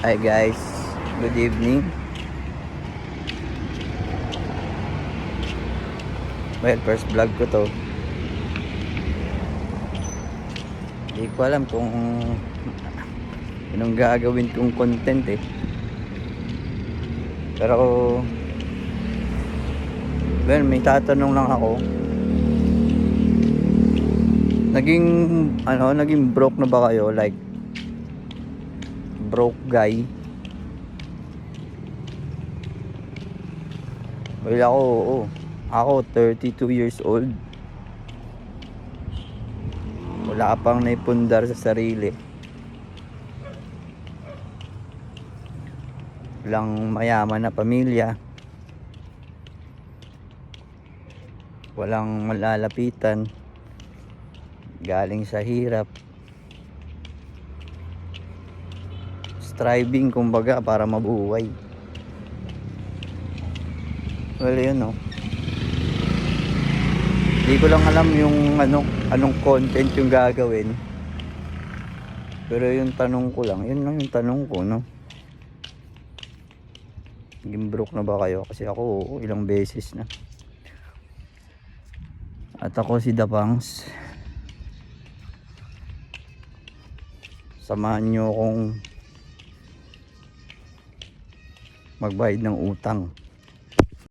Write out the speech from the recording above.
Hi guys, good evening. Well, first vlog ko to. Hindi ko alam kung anong gagawin kong content eh. Pero well, may tatanong lang ako. Naging broke na ba kayo? Like broke guy? Well, oo. Ako 32 years old. Wala pang naipundar sa sarili. Walang mayaman na pamilya. Walang malalapitan. Galing sa hirap. Striving kumbaga para mabuhay. Well, yun no. Hindi ko lang alam yung anong content yung gagawin. Pero yung tanong ko lang, yun lang yung tanong ko, no. Naging broke na ba kayo? Kasi ako, ilang beses na. At ako si Dapangs. Samahan nyo akong magbayad ng utang.